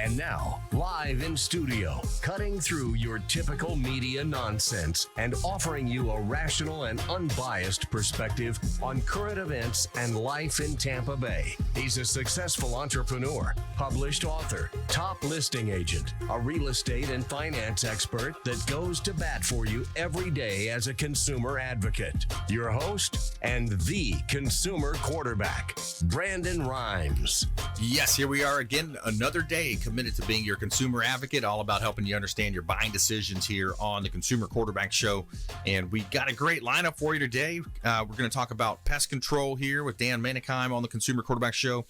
And now, live in studio, cutting through your typical media nonsense and offering you a rational and unbiased perspective on current events and life in Tampa Bay. He's a successful entrepreneur, published author, top listing agent, a real estate and finance expert that goes to bat for you every day as a consumer advocate. Your host and the consumer quarterback, Brandon Rhymes. Yes, here we are again, another day committed to being your consumer advocate, all about helping you understand your buying decisions here on the Consumer Quarterback Show. And we got a great lineup for you today. We're going to talk about pest control here with Dan Menikheim on the Consumer Quarterback Show.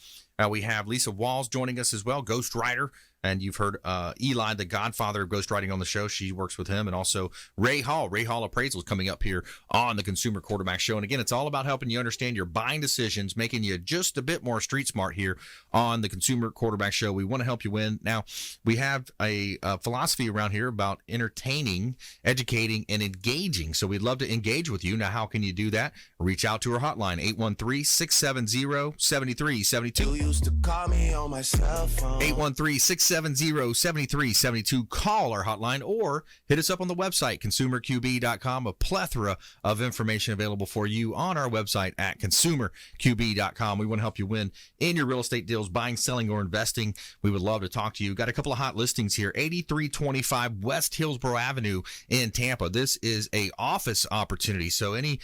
We have Lisa Walls joining us as well, ghostwriter. And you've heard Eli, the godfather of ghostwriting, on the show. She works with him. And also Ray Hall Appraisals, coming up here on the Consumer Quarterback Show. And again, it's all about helping you understand your buying decisions, making you just a bit more street smart here on the Consumer Quarterback Show. We want to help you win. Now, we have a philosophy around here about entertaining, educating, and engaging. So we'd love to engage with you. Now, how can you do that? Reach out to our hotline, 813-670-7372. You used to call me on my cell phone. 813-670-7372. Call our hotline or hit us up on the website, consumerqb.com. A plethora of information available for you on our website at consumerqb.com. We want to help you win in your real estate deals, buying, selling, or investing. We would love to talk to you. Got a couple of hot listings here. 8325 West Hillsborough Avenue in Tampa. This is a office opportunity. So any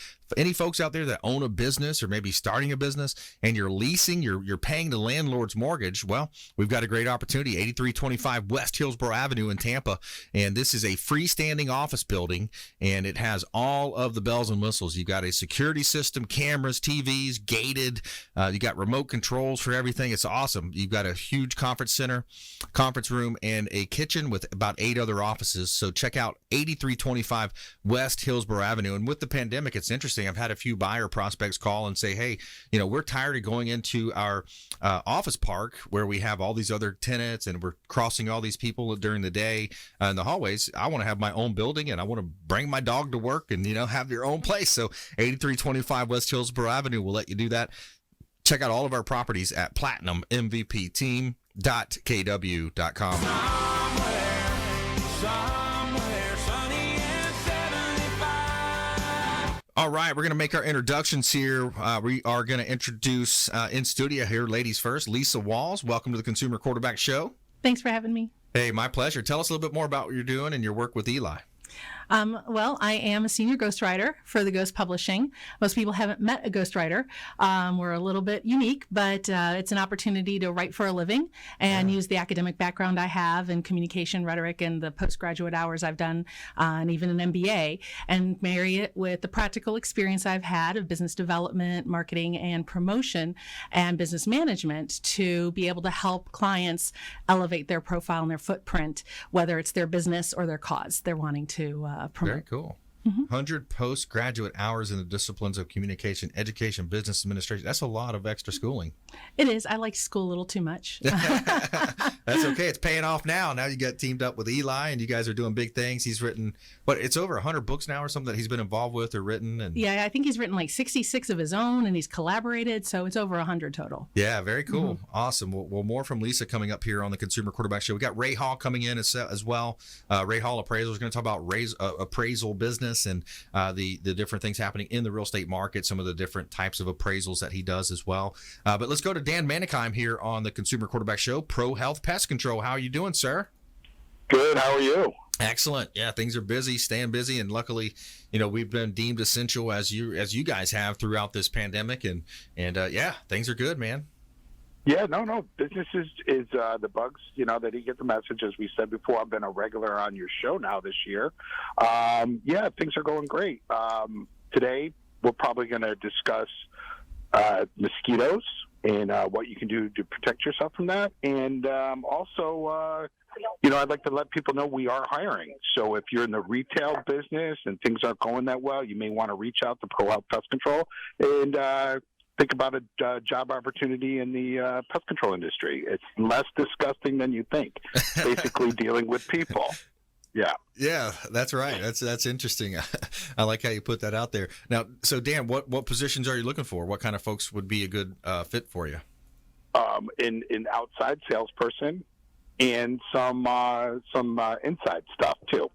folks out there that own a business or maybe starting a business and you're leasing, you're paying the landlord's mortgage, well, we've got a great opportunity, 8325 West Hillsborough Avenue in Tampa. And this is a freestanding office building, and it has all of the bells and whistles. You've got a security system, cameras, TVs, gated. You got remote controls for everything. It's awesome. You've got a huge conference center, conference room, and a kitchen with about 8 other offices. So check out 8325 West Hillsborough Avenue. And with the pandemic, it's interesting. I've had a few buyer prospects call and say, hey, we're tired of going into our office park where we have all these other tenants and we're crossing all these people during the day in the hallways. I want to have my own building, and I want to bring my dog to work and, have your own place. So 8325 West Hillsborough Avenue will let you do that. Check out all of our properties at platinummvpteam.kw.com. Somewhere sunny and 75. All right, we're going to make our introductions here. We are going to introduce in studio here, ladies first, Lisa Walls. Welcome to the Consumer Quarterback Show. Thanks for having me. Hey, my pleasure. Tell us a little bit more about what you're doing and your work with Eli. Well, I am a senior ghostwriter for the Ghost Publishing. Most people haven't met a ghostwriter. We're a little bit unique, but it's an opportunity to write for a living and use the academic background I have in communication, rhetoric, and the postgraduate hours I've done, and even an MBA, and marry it with the practical experience I've had of business development, marketing, and promotion, and business management to be able to help clients elevate their profile and their footprint, whether it's their business or their cause they're wanting to promote. Very cool. 100 postgraduate hours in the disciplines of communication, education, business administration. That's a lot of extra schooling. It is. I like school a little too much. That's okay. It's paying off now. Now you got teamed up with Eli, and you guys are doing big things. He's written, it's over 100 books now or something that he's been involved with or written. And yeah, I think he's written like 66 of his own, and he's collaborated, so it's over 100 total. Yeah, very cool. Awesome. Well, more from Lisa coming up here on the Consumer Quarterback Show. We got Ray Hall coming in as well. Ray Hall Appraisals is going to talk about appraisal business and the different things happening in the real estate market, some of the different types of appraisals that he does as well. But let's go to Dan Menikheim here on the Consumer Quarterback Show. ProHealth Pest Control. How are you doing, sir? Good. How are you? Excellent. Yeah, things are busy, staying busy, and luckily, we've been deemed essential as you guys have throughout this pandemic, and yeah, things are good, man. Yeah, no. Business is the bugs, that you get the message. As we said before, I've been a regular on your show now this year. Yeah, things are going great. Today, we're probably going to discuss mosquitoes and what you can do to protect yourself from that. And also, I'd like to let people know we are hiring. So if you're in the retail business and things aren't going that well, you may want to reach out to ProHealth Pest Control and think about a job opportunity in the pest control industry. It's less disgusting than you think. Basically dealing with people. Yeah, that's right. That's interesting. I like how you put that out there. Now, so Dan, what positions are you looking for? What kind of folks would be a good fit for you? An outside salesperson, and some inside stuff too.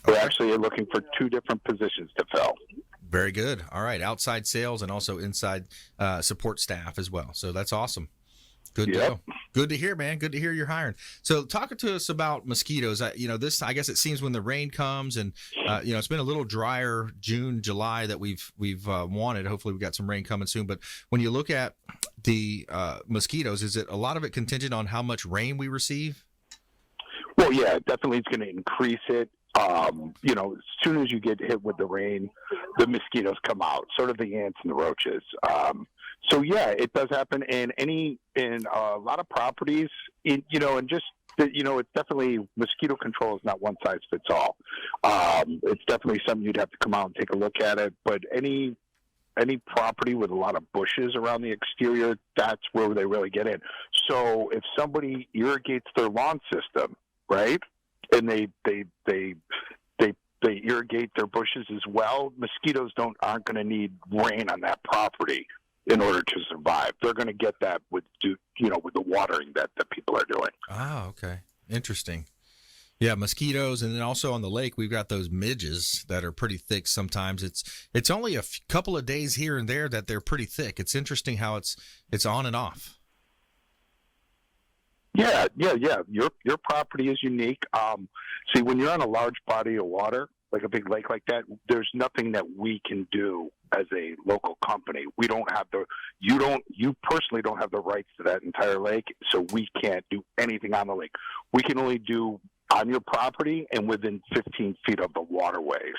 We're actually looking for 2 different positions to fill. Very good. All right. Outside sales and also inside support staff as well. So that's awesome. Good deal. Good to hear, man. Good to hear you're hiring. So talking to us about mosquitoes, I guess it seems when the rain comes and, it's been a little drier June, July that we've wanted. Hopefully we got some rain coming soon. But when you look at the mosquitoes, is it a lot of it contingent on how much rain we receive? Well, yeah, definitely it's going to increase it. As soon as you get hit with the rain, the mosquitoes come out, sort of the ants and the roaches. So yeah, it does happen in a lot of properties, it's definitely mosquito control is not one size fits all. It's definitely something you'd have to come out and take a look at it. But any property with a lot of bushes around the exterior, that's where they really get in. So if somebody irrigates their lawn system, right, and they irrigate their bushes as well, mosquitoes aren't going to need rain on that property in order to survive. They're going to get that with the watering that people are doing. Oh, okay. Interesting. Yeah, mosquitoes, and then also on the lake, we've got those midges that are pretty thick sometimes. It's only a couple of days here and there that they're pretty thick. It's interesting how it's on and off. Yeah. Your property is unique. See, when you're on a large body of water, like a big lake like that, there's nothing that we can do as a local company. We don't have you personally don't have the rights to that entire lake, so we can't do anything on the lake. We can only do on your property and within 15 feet of the waterways.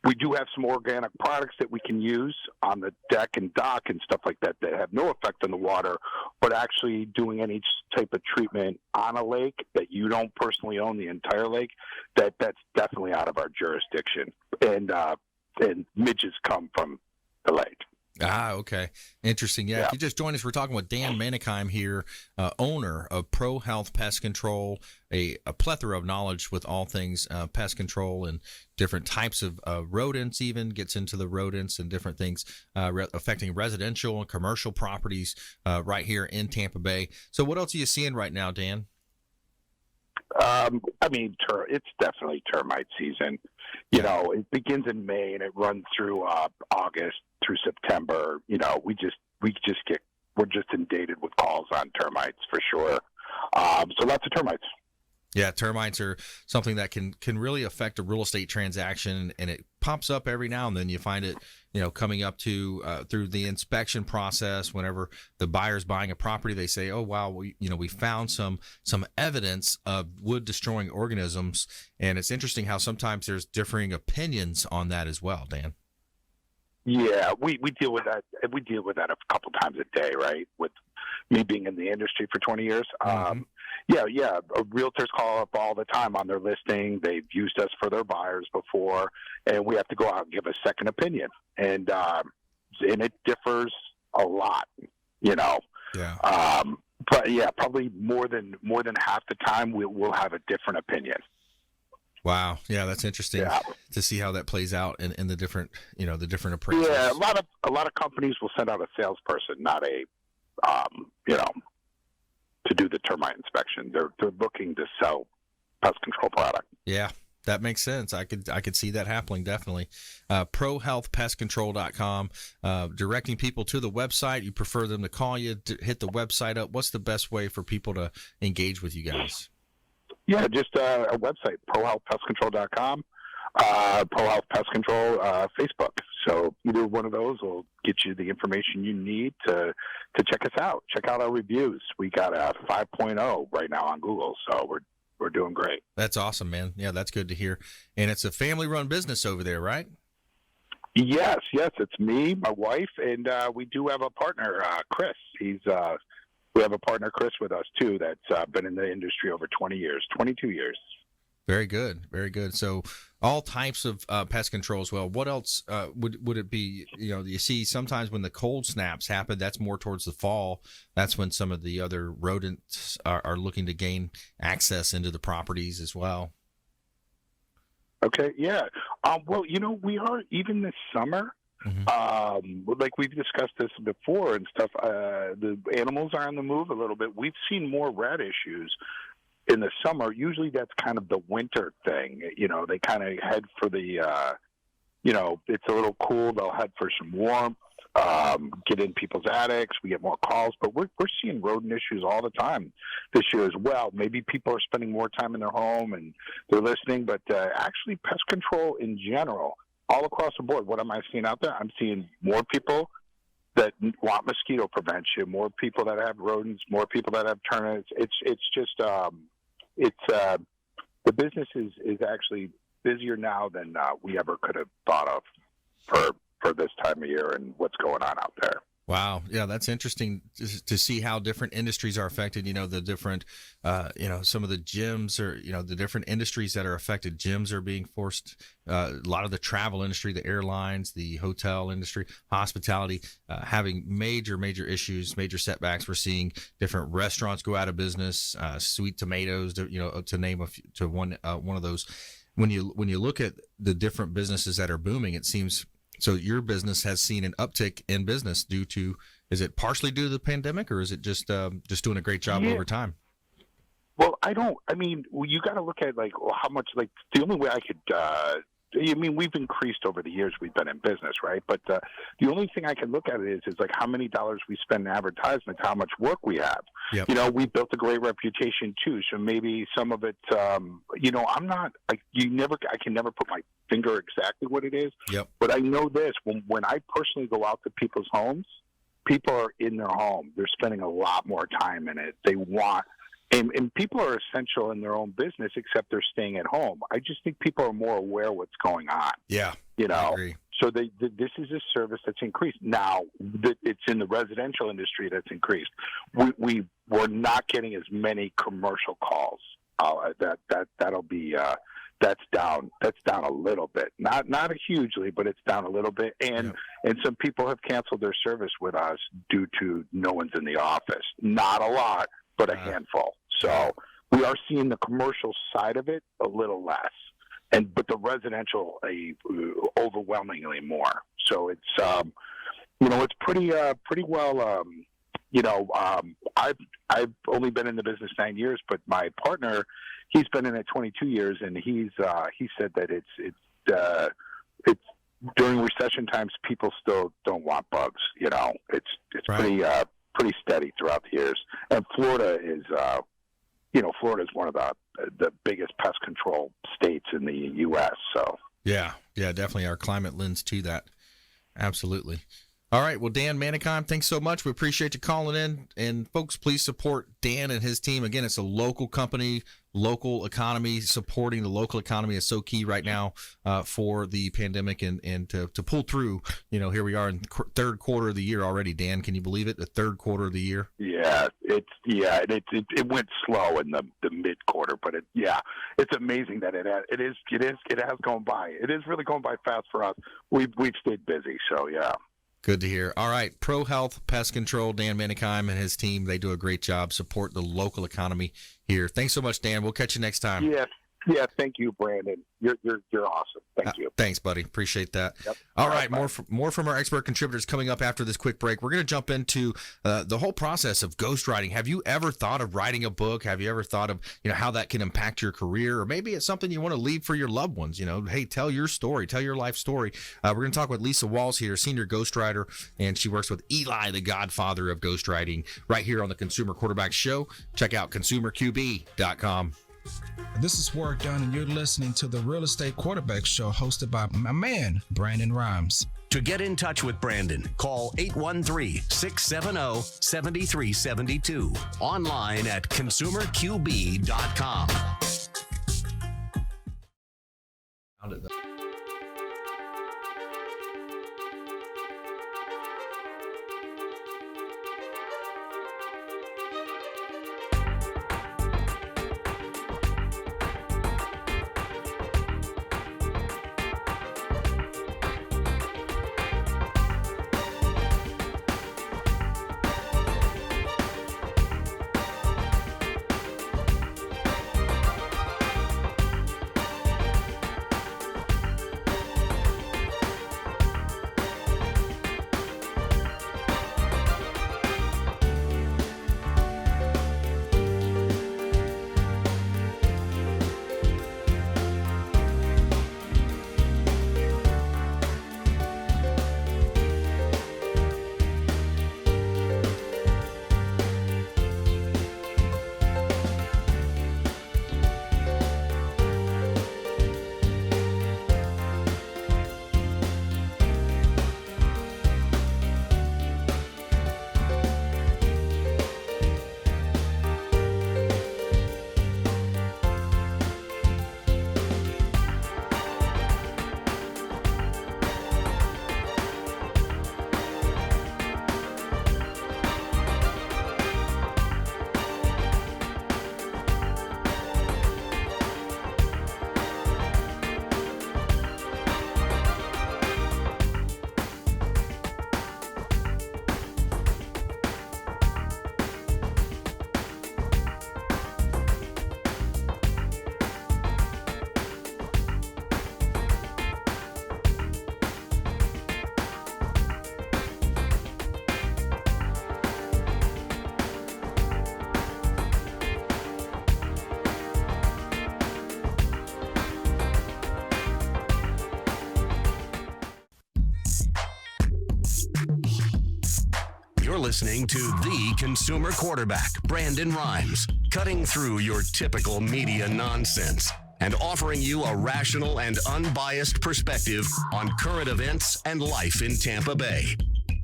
We do have some organic products that we can use on the deck and dock and stuff like that have no effect on the water, but actually doing any type of treatment on a lake that you don't personally own the entire lake, that's definitely out of our jurisdiction. And midges come from the lake. Ah, okay. Interesting. Yeah. If you just joined us, we're talking with Dan Menikheim here, owner of ProHealth Pest Control, a plethora of knowledge with all things pest control and different types of rodents, even gets into the rodents and different things affecting residential and commercial properties right here in Tampa Bay. So what else are you seeing right now, Dan? It's definitely termite season. It begins in May and it runs through August through September. We're just inundated with calls on termites for sure. So lots of termites. Yeah, termites are something that can really affect a real estate transaction, and it pops up every now and then. You find it, coming up to through the inspection process. Whenever the buyer's buying a property, they say, "Oh wow, we found some evidence of wood destroying organisms," and it's interesting how sometimes there's differing opinions on that as well, Dan. Yeah, we deal with that. We deal with that a couple times a day, right? With me being in the industry for 20 years. Mm-hmm. Realtors call up all the time on their listing. They've used us for their buyers before, and we have to go out and give a second opinion. And it differs a lot, Yeah. But yeah, probably more than half the time we'll have a different opinion. Wow. Yeah, that's interesting to see how that plays out in the different, the different appraisals. Yeah, a lot of companies will send out a salesperson, not a, to do the termite inspection. They're looking to sell pest control product. Yeah, that makes sense. I could see that happening, definitely. ProHealthPestControl.com, directing people to the website. You prefer them to call you, to hit the website up. What's the best way for people to engage with you guys? Yeah, just a website, ProHealthPestControl.com, ProHealth Pest Control, Facebook. So either one of those will get you the information you need to check us out. Check out our reviews. We got a 5.0 right now on Google, so we're doing great. That's awesome, man. Yeah, that's good to hear. And it's a family-run business over there, right? Yes, it's me, my wife, and we do have a partner, Chris. We have a partner, Chris, with us, too, that's been in the industry over 22 years. Very good. Very good. So all types of pest control as well. What else would it be? You see sometimes when the cold snaps happen, that's more towards the fall. That's when some of the other rodents are looking to gain access into the properties as well. Okay, yeah. We are, even this summer, like we've discussed this before and stuff, the animals are on the move a little bit. We've seen more rat issues in the summer, usually that's kind of the winter thing. You know, they kind of head for the, it's a little cool. They'll head for some warmth, get in people's attics. We get more calls, but we're seeing rodent issues all the time this year as well. Maybe people are spending more time in their home and they're listening, but actually pest control in general, all across the board, what am I seeing out there? I'm seeing more people that want mosquito prevention, more people that have rodents, more people that have termites. It's just the business is actually busier now than we ever could have thought of for this time of year and what's going on out there. Wow. Yeah, that's interesting to see how different industries are affected. You know, the different, some of the gyms are, the different industries that are affected. Gyms are being forced. A lot of the travel industry, the airlines, the hotel industry, hospitality, having major issues, major setbacks. We're seeing different restaurants go out of business. Sweet Tomatoes, to name one of those. When you look at the different businesses that are booming, it seems. So your business has seen an uptick in business due to, is it partially due to the pandemic, or is it just doing a great job over time? Well, you got to look at how much, the only way I could, we've increased over the years we've been in business, right? But the only thing I can look at it is how many dollars we spend in advertisements, how much work we have. Yep. We built a great reputation too. So maybe some of it, I'm not, I can never put my finger exactly what it is. Yep. But I know this, when I personally go out to people's homes, people are in their home. They're spending a lot more time in it. They want, and people are essential in their own business, except they're staying at home. I just think people are more aware of what's going on. Yeah, I agree. So this is a service that's increased. Now, it's in the residential industry that's increased. We're not getting as many commercial calls. That'll be that's down a little bit. Not hugely, but it's down a little bit. And some people have canceled their service with us due to no one's in the office. Not a lot, but a handful. So we are seeing the commercial side of it a little less, but the residential overwhelmingly more. So it's it's pretty well. I've only been in the business 9 years, but my partner, he's been in it 22 years, and he said that it's during recession times, people still don't want bugs. It's right. Pretty steady throughout the years. And Florida is, Florida is one of the biggest pest control states in the U.S. So yeah, definitely. Our climate lends to that. Absolutely. All right. Well, Dan Menikheim, thanks so much. We appreciate you calling in. And folks, please support Dan and his team. Again, it's a local company, local economy. Supporting the local economy is so key right now for the pandemic and to pull through. Here we are in the third quarter of the year already. Dan, can you believe it? The third quarter of the year. Yeah, it went slow in the mid quarter, but it's amazing that it has gone by. It is really going by fast for us. We've stayed busy, so yeah. Good to hear. All right. ProHealth Pest Control, Dan Menikheim and his team, they do a great job. Support the local economy here. Thanks so much, Dan. We'll catch you next time. Yeah. Thank you, Brandon. You're awesome. Thank you. Thanks, buddy. Appreciate that. Yep. All right. More from our expert contributors coming up after this quick break. We're going to jump into the whole process of ghostwriting. Have you ever thought of writing a book? Have you ever thought of how that can impact your career, or maybe it's something you want to leave for your loved ones? Hey, tell your story, tell your life story. We're going to talk with Lisa Walls here, senior ghostwriter, and she works with Eli, the godfather of ghostwriting, right here on the Consumer Quarterback Show. Check out consumerqb.com. This is Warwick Dunn, and you're listening to the Real Estate Quarterback Show, hosted by my man, Brandon Rhymes. To get in touch with Brandon, call 813-670-7372. Online at consumerqb.com. listening to the consumer quarterback, Brandon Rhymes, cutting through your typical media nonsense and offering you a rational and unbiased perspective on current events and life in Tampa Bay.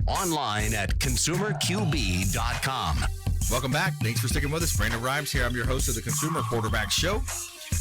Online at consumerqb.com. Welcome back. Thanks for sticking with us. Brandon Rhymes here. I'm your host of the Consumer Quarterback Show,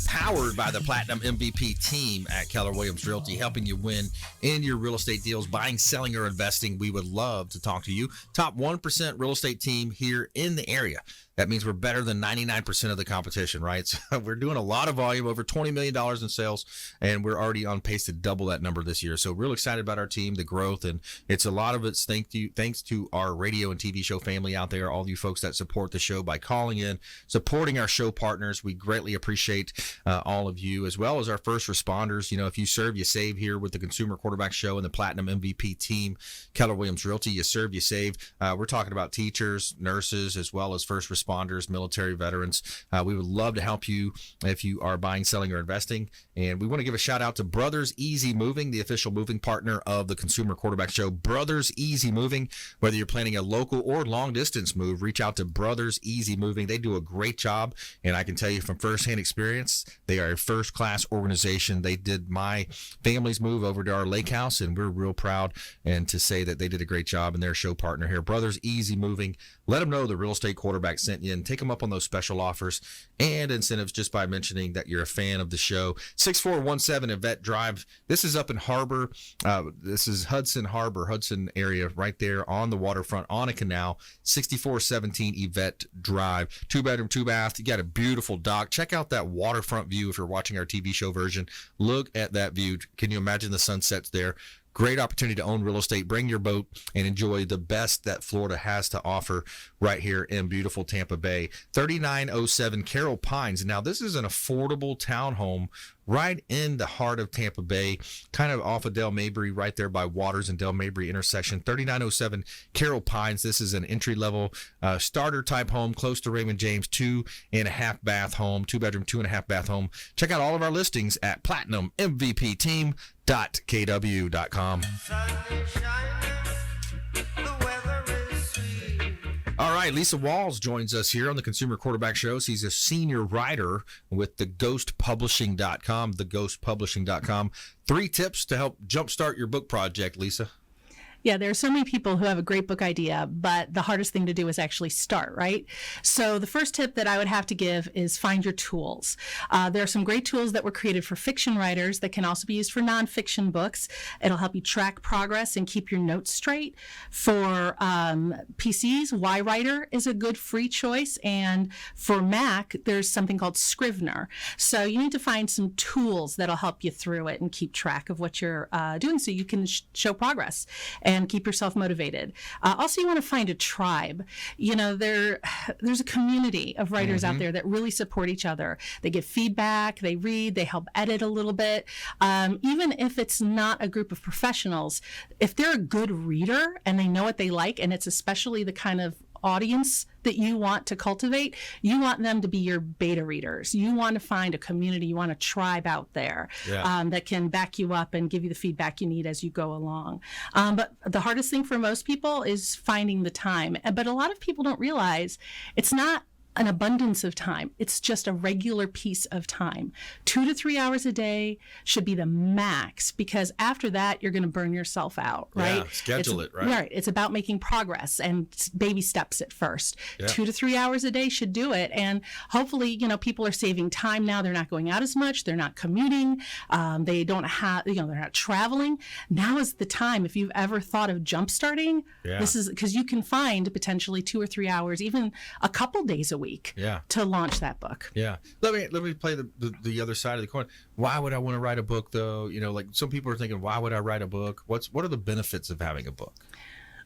powered by the Platinum MVP team at Keller Williams Realty, helping you win in your real estate deals, buying, selling, or investing. We would love to talk to you. Top 1% real estate team here in the area. That means we're better than 99% of the competition, right? So we're doing a lot of volume, over $20 million in sales, and we're already on pace to double that number this year. So real excited about our team, the growth, and it's a lot of it's thanks to our radio and TV show family out there, all you folks that support the show by calling in, supporting our show partners. We greatly appreciate all of you, as well as our first responders. You know, if you serve, you save here with the Consumer Quarterback Show and the Platinum MVP team, Keller Williams Realty. You serve, you save. We're talking about teachers, nurses, as well as first responders, military veterans. We would love to help you if you are buying, selling, or investing. And we want to give a shout out to Brothers Easy Moving, the official moving partner of the Consumer Quarterback Show. Brothers Easy Moving, whether you're planning a local or long distance move, reach out to Brothers Easy Moving. They do a great job, and I can tell you from firsthand experience, they are a first-class organization. They did my family's move over to our lake house, and we're real proud and to say that they did a great job, and they're a show partner here. Brothers Easy Moving. Let them know the real estate quarterback sent you, and take them up on those special offers and incentives just by mentioning that you're a fan of the show. 6417 Yvette Drive. This is up in Harbor. This is Hudson Harbor, Hudson area, right there on the waterfront on a canal. 6417 Yvette Drive. 2-bedroom, 2-bath. You got a beautiful dock. Check out that waterfront view if you're watching our TV show version. Look at that view. Can you imagine the sunsets there? Great opportunity to own real estate. Bring your boat and enjoy the best that Florida has to offer right here in beautiful Tampa Bay. 3907 Carroll Pines. Now, this is an affordable townhome right in the heart of Tampa Bay, kind of off of Del Mabry, right there by Waters and Del Mabry intersection. 3907 Carroll Pines. This is an entry-level starter type home, close to Raymond James, 2.5 bath home, 2-bedroom, 2.5 bath home. Check out all of our listings at platinummvpteam.kw.com. All right, Lisa Walls joins us here on the Consumer Quarterback Show. She's a senior writer with theghostpublishing.com, theghostpublishing.com. 3 tips to help jumpstart your book project, Lisa. Yeah, there are so many people who have a great book idea, but the hardest thing to do is actually start, right? So the first tip that I would have to give is find your tools. There are some great tools that were created for fiction writers that can also be used for nonfiction books. It'll help you track progress and keep your notes straight. For PCs, YWriter is a good free choice. And for Mac, there's something called Scrivener. So you need to find some tools that'll help you through it and keep track of what you're doing so you can show progress and keep yourself motivated. Also, you want to find a tribe. You know, there's a community of writers out there that really support each other. They give feedback, they read, they help edit a little bit. Even if it's not a group of professionals, if they're a good reader and they know what they like, and it's especially the kind of audience that you want to cultivate, you want them to be your beta readers. You want to find a community, you want a tribe out there that can back you up and give you the feedback you need as you go along. But the hardest thing for most people is finding the time. But a lot of people don't realize it's not an abundance of time. It's just a regular piece of time. 2 to 3 hours a day should be the max, because after that, you're going to burn yourself out, right? Yeah, schedule it, right? Right. It's about making progress and baby steps at first. Yeah. 2 to 3 hours a day should do it. And hopefully, you know, people are saving time now. They're not going out as much. They're not commuting. They don't have, you know, they're not traveling. Now is the time. If you've ever thought of jump starting, this is because you can find potentially 2 or 3 hours, even a couple days a week to launch that book. Yeah. Let me play the other side of the coin. Why would I want to write a book, though? You know, like some people are thinking, why would I write a book? What are the benefits of having a book?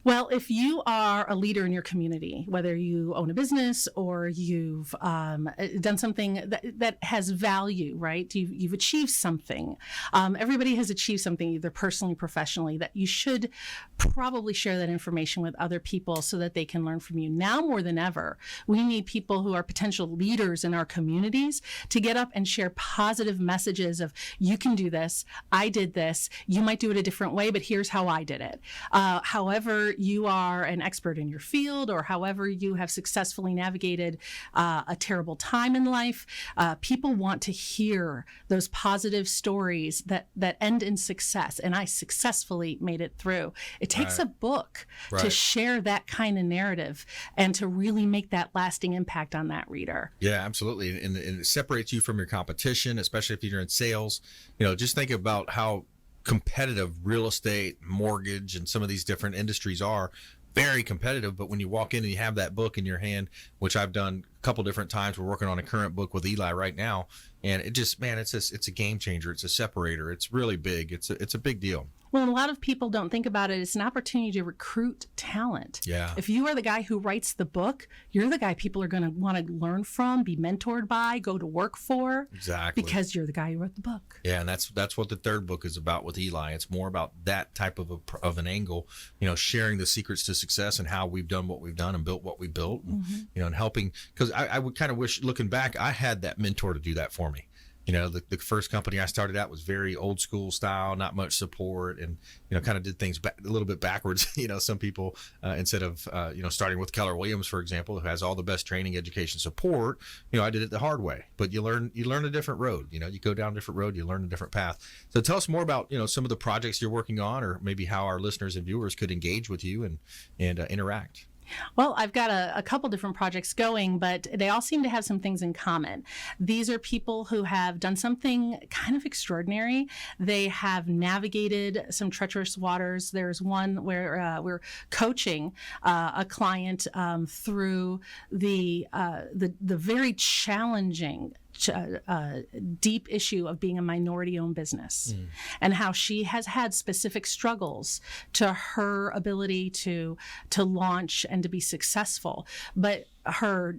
Well, if you are a leader in your community, whether you own a business or you've done something that has value, right? You've achieved something. Everybody has achieved something, either personally or professionally, that you should probably share that information with other people so that they can learn from you. Now more than ever, we need people who are potential leaders in our communities to get up and share positive messages of, you can do this, I did this, you might do it a different way, but here's how I did it. However you are an expert in your field or however you have successfully navigated a terrible time in life, people want to hear those positive stories that end in success. And I successfully made it through. It takes a book to share that kind of narrative and to really make that lasting impact on that reader. Yeah, absolutely. And it separates you from your competition, especially if you're in sales. Just think about how competitive real estate, mortgage, and some of these different industries are. Very competitive, but when you walk in and you have that book in your hand, which I've done a couple different times, we're working on a current book with Eli right now, and it just, man, it's a game changer. It's a separator. It's really big. It's a big deal. Well, a lot of people don't think about it. It's an opportunity to recruit talent. Yeah. If you are the guy who writes the book, you're the guy people are going to want to learn from, be mentored by, go to work for. Exactly. Because you're the guy who wrote the book. Yeah, and that's what the third book is about with Eli. It's more about that type of an angle, sharing the secrets to success and how we've done what we've done and built what we built, and, and helping. Because I would kind of wish, looking back, I had that mentor to do that for me. The first company I started at was very old school style, not much support, and kind of did things a little bit backwards. Some people instead of starting with Keller Williams, for example, who has all the best training, education, support. I did it the hard way. But you learn a different road. You go down a different road, you learn a different path. So tell us more about some of the projects you're working on, or maybe how our listeners and viewers could engage with you and interact. Well, I've got a couple different projects going, but they all seem to have some things in common. These are people who have done something kind of extraordinary. They have navigated some treacherous waters. There's one where we're coaching a client through the very challenging deep issue of being a minority-owned business, and how she has had specific struggles to her ability to launch and to be successful. But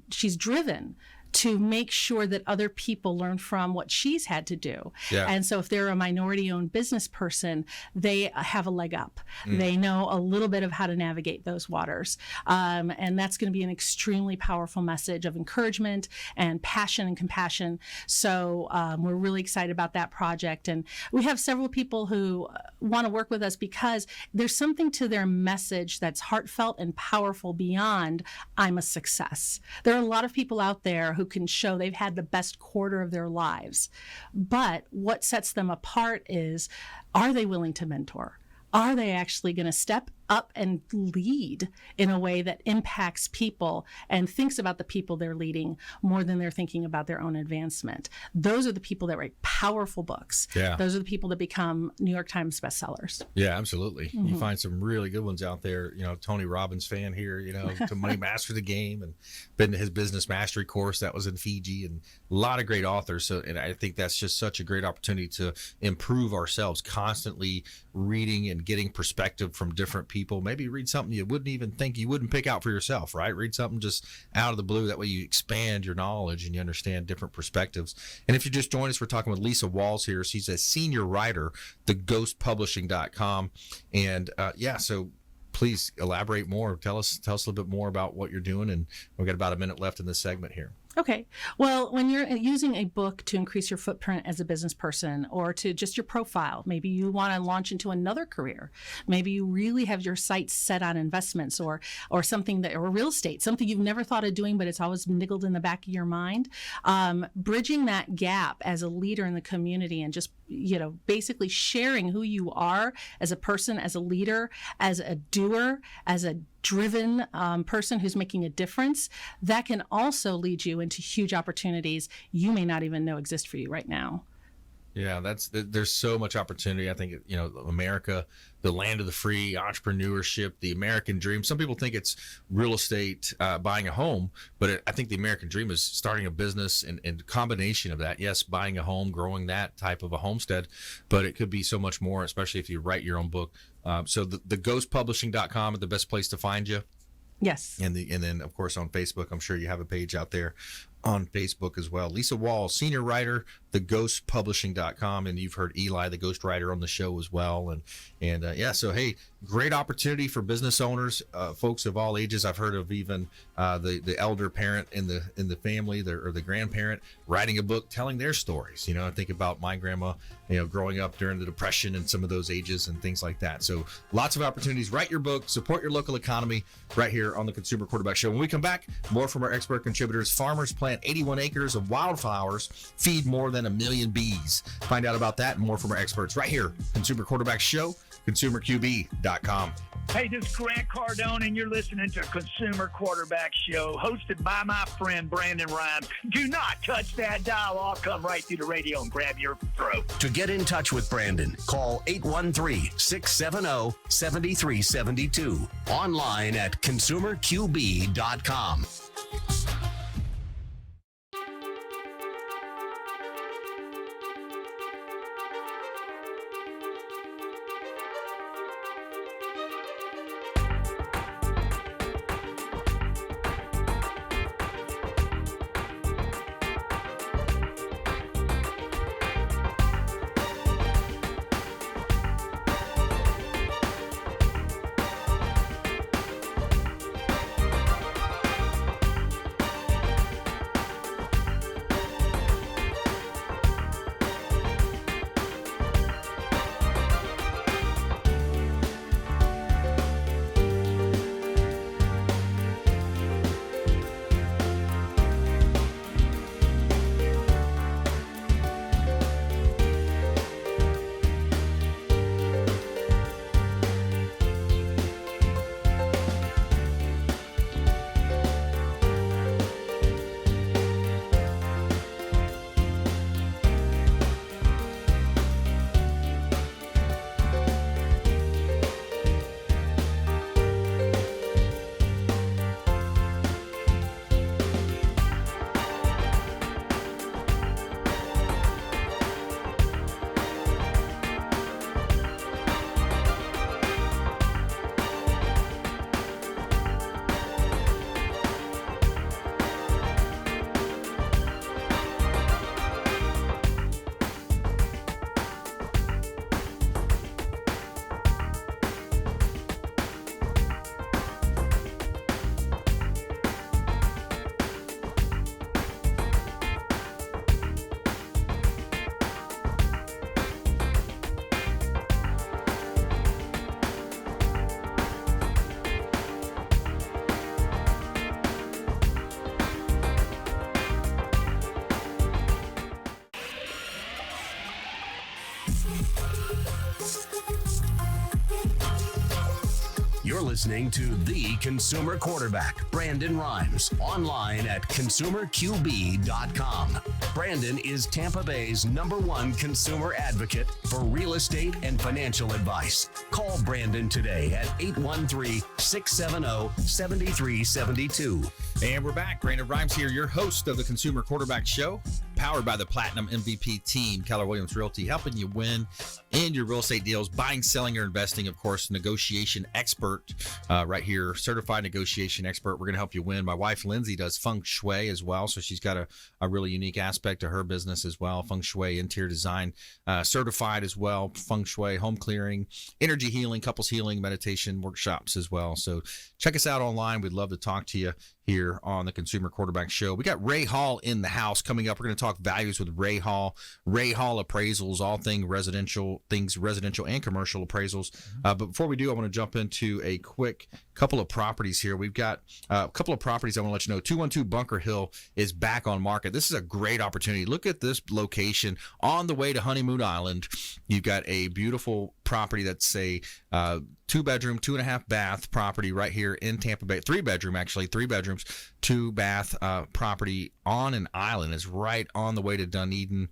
she's driven to make sure that other people learn from what she's had to do. Yeah. And so if they're a minority-owned business person, they have a leg up. They know a little bit of how to navigate those waters. And that's going to be an extremely powerful message of encouragement and passion and compassion. So we're really excited about that project. And we have several people who want to work with us because there's something to their message that's heartfelt and powerful beyond, I'm a success. There are a lot of people out there who can show they've had the best quarter of their lives. But what sets them apart is, are they willing to mentor? Are they actually going to step up and lead in a way that impacts people and thinks about the people they're leading more than they're thinking about their own advancement? Those are the people that write powerful books. Yeah. Those are the people that become New York Times bestsellers. Yeah, absolutely. You find some really good ones out there. Tony Robbins fan here, to Money Master the Game, and been to his business mastery course that was in Fiji, and a lot of great authors. So, and I think that's just such a great opportunity to improve ourselves, constantly reading and getting perspective from different people. Maybe read something you wouldn't even think you wouldn't pick out for yourself, right? Read something just out of the blue. That way you expand your knowledge and you understand different perspectives. And if you just joined us, we're talking with Lisa Walls here. She's a senior writer, theghostpublishing.com. And so please elaborate more. Tell us a little bit more about what you're doing. And we've got about a minute left in this segment here. Okay. Well, when you're using a book to increase your footprint as a business person, or to just your profile, maybe you want to launch into another career. Maybe you really have your sights set on investments or something or real estate, something you've never thought of doing, but it's always niggled in the back of your mind. Bridging that gap as a leader in the community and just, basically sharing who you are as a person, as a leader, as a doer, as a driven person who's making a difference, that can also lead you into huge opportunities you may not even know exist for you right now. Yeah, there's so much opportunity. I think, America, the land of the free, entrepreneurship, the American dream. Some people think it's real estate, buying a home, but I think the American dream is starting a business and combination of that. Yes, buying a home, growing that type of a homestead, but it could be so much more, especially if you write your own book. So the ghostpublishing.com is the best place to find you. Yes. And then, of course, on Facebook, I'm sure you have a page out there. on Facebook as well. Lisa Wall, senior writer, theghostpublishing.com, and you've heard Eli, the ghostwriter, on the show as well. And yeah, so hey, great opportunity for business owners, folks of all ages. I've heard of even the elder parent in the family, or the grandparent, writing a book telling their stories. I think about my grandma, growing up during the Depression and some of those ages and things like that. So lots of opportunities. Write your book, support your local economy, right here on the Consumer Quarterback Show. When we come back, more from our expert contributors. Farmers plant 81 acres of wildflowers, feed more than 1 million bees. Find out about that and more from our experts right here. Consumer Quarterback Show, consumerqb.com. Hey, this is Grant Cardone, and you're listening to Consumer Quarterback Show, hosted by my friend Brandon Rhymes. Do not touch that dial. I'll come right through the radio and grab your throat. To get in touch with Brandon, call 813-670-7372. Online at consumerqb.com. You're listening to The Consumer Quarterback, Brandon Rhymes, online at consumerqb.com. Brandon is Tampa Bay's #1 consumer advocate for real estate and financial advice. Call Brandon today at 813-670-7372. And we're back. Brandon Rhymes here, your host of the Consumer Quarterback Show, powered by the Platinum MVP team, Keller Williams Realty, helping you win in your real estate deals, buying, selling, or investing. Of course, negotiation expert right here, certified negotiation expert. We're going to help you win. My wife, Lindsay, does feng shui as well, so she's got a really unique aspect to her business as well. Feng shui, interior design, certified as well. Feng shui, home clearing, energy healing, couples healing, meditation workshops as well. So check us out online. We'd love to talk to you here on the Consumer Quarterback Show. We got Ray Hall in the house coming up. We're going to talk values with Ray Hall. Ray Hall Appraisals, all things residential and commercial appraisals. But before we do, I want to jump into a quick couple of properties here. We've got a couple of properties I want to let you know. 212 Bunker Hill is back on market. This is a great opportunity. Look at this location on the way to Honeymoon Island. You've got a beautiful property that's a 2-bedroom, 2.5-bath property right here in Tampa Bay. 3-bedroom, actually, 3 bedrooms, 2-bath property on an island. Is right on the way to Dunedin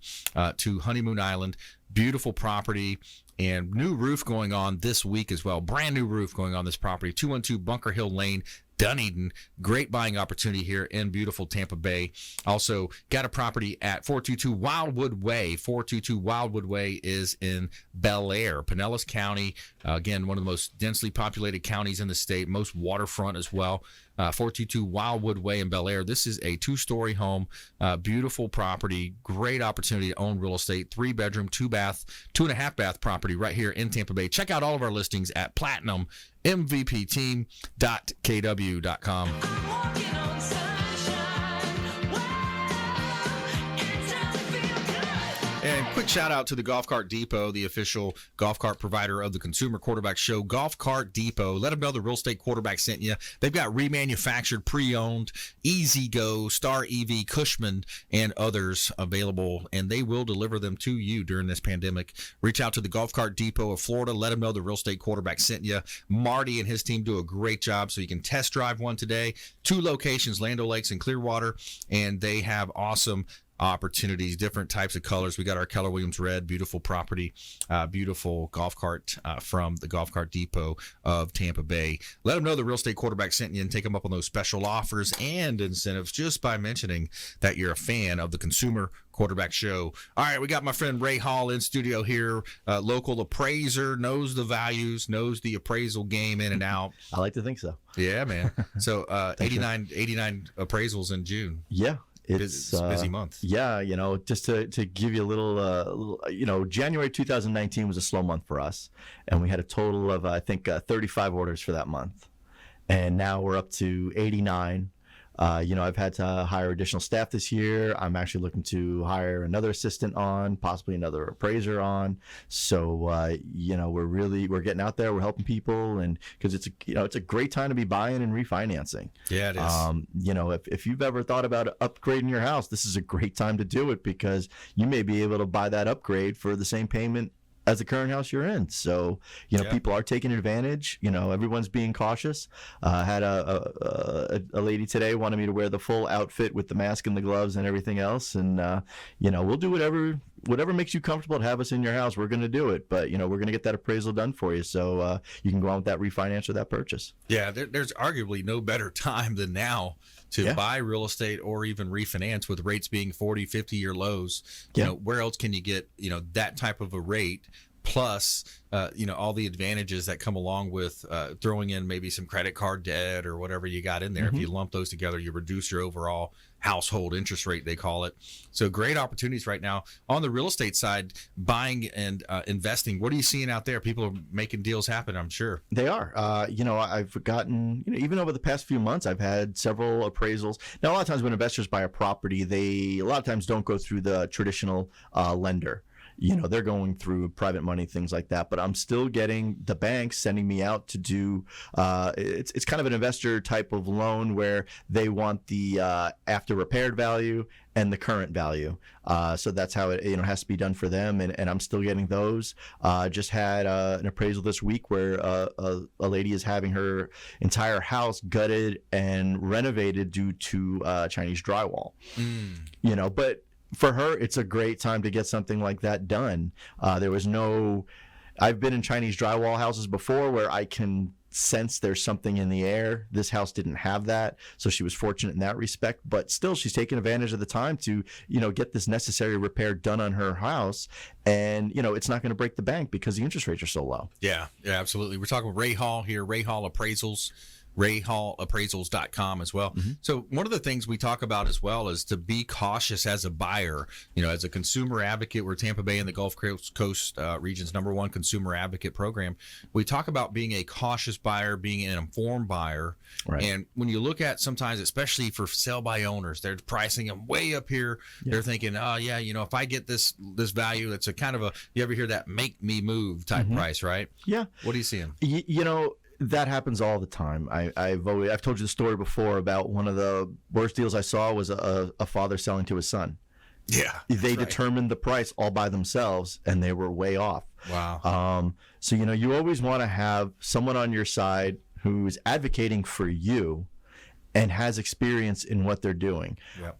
to Honeymoon Island. Beautiful property. And new roof going on this week as well. Brand new roof going on this property. 212 Bunker Hill Lane, Dunedin. Great buying opportunity here in beautiful Tampa Bay. Also got a property at 422 Wildwood Way. 422 Wildwood Way is in BELLEAIR, Pinellas County. Again, one of the most densely populated counties in the state, most waterfront as well. 422 Wildwood Way in BELLEAIR. This is a 2-story home, beautiful property, great opportunity to own real estate, 3-bedroom, 2-bath, 2.5-bath property right here in Tampa Bay. Check out all of our listings at platinummvpteam.kw.com. And quick shout out to the Golf Cart Depot, the official golf cart provider of the Consumer Quarterback Show. Golf Cart Depot. Let them know the Real Estate Quarterback sent you. They've got remanufactured, pre-owned, Easy Go, Star EV, Cushman, and others available, and they will deliver them to you during this pandemic. Reach out to the Golf Cart Depot of Florida. Let them know the Real Estate Quarterback sent you. Marty and his team do a great job, so you can test drive one today. 2 locations, Land O'Lakes and Clearwater, and they have awesome opportunities, different types of colors. We got our Keller Williams red, beautiful property, beautiful golf cart from the Golf Cart Depot of Tampa Bay. Let them know the Real Estate Quarterback sent you and take them up on those special offers and incentives just by mentioning that you're a fan of the Consumer Quarterback Show. All right, we got my friend Ray Hall in studio here, local appraiser, knows the values, knows the appraisal game in and out. I like to think so. Yeah, man. So 89 appraisals in June. Yeah. It's a busy month. Yeah, just to give you a little, January 2019 was a slow month for us, and we had a total of, I think, 35 orders for that month. And now we're up to 89. I've had to hire additional staff this year. I'm actually looking to hire another assistant on, possibly another appraiser on. So, we're getting out there. We're helping people, and because it's a great time to be buying and refinancing. Yeah, it is. If you've ever thought about upgrading your house, this is a great time to do it because you may be able to buy that upgrade for the same payment as the current house you're in. So, people are taking advantage. Everyone's being cautious. I had a lady today wanted me to wear the full outfit with the mask and the gloves and everything else. And, we'll do whatever makes you comfortable to have us in your house. We're going to do it. But, we're going to get that appraisal done for you. So you can go on with that refinance or that purchase. Yeah, there's arguably no better time than now to buy real estate or even refinance with rates being 40, 50-year lows. Where else can you get, that type of a rate plus, all the advantages that come along with throwing in maybe some credit card debt or whatever you got in there. If you lump those together, you reduce your overall household interest rate, they call it. So great opportunities right now. On the real estate side, buying and investing, what are you seeing out there? People are making deals happen, I'm sure. They are. I've gotten, even over the past few months, I've had several appraisals. Now, a lot of times when investors buy a property, they a lot of times don't go through the traditional lender. They're going through private money, things like that. But I'm still getting the banks sending me out to do, it's kind of an investor type of loan where they want the after repaired value and the current value. So that's how it has to be done for them. And I'm still getting those. Just had an appraisal this week where a lady is having her entire house gutted and renovated due to Chinese drywall. But for her, it's a great time to get something like that done. I've been in Chinese drywall houses before where I can sense there's something in the air. This house didn't have that, so she was fortunate in that respect. But still, she's taking advantage of the time to, get this necessary repair done on her house. And, it's not going to break the bank because the interest rates are so low. Yeah, absolutely. We're talking with Ray Hall here, Ray Hall Appraisals. RayHallAppraisals.com as well. So one of the things we talk about as well is to be cautious as a buyer. As a consumer advocate, we're Tampa Bay and the Gulf Coast region's #1 consumer advocate program. We talk about being a cautious buyer, being an informed buyer. Right. And when you look at sometimes, especially for sell by owners, they're pricing them way up here. Yeah. They're thinking, if I get this value, it's a kind of a, you ever hear that make me move type price, right? Yeah. What are you seeing? That happens all the time. I've told you the story before about one of the worst deals I saw was a father selling to his son. Yeah, they determined the price all by themselves, and they were way off. Wow. So you always want to have someone on your side who's advocating for you and has experience in what they're doing. Yep.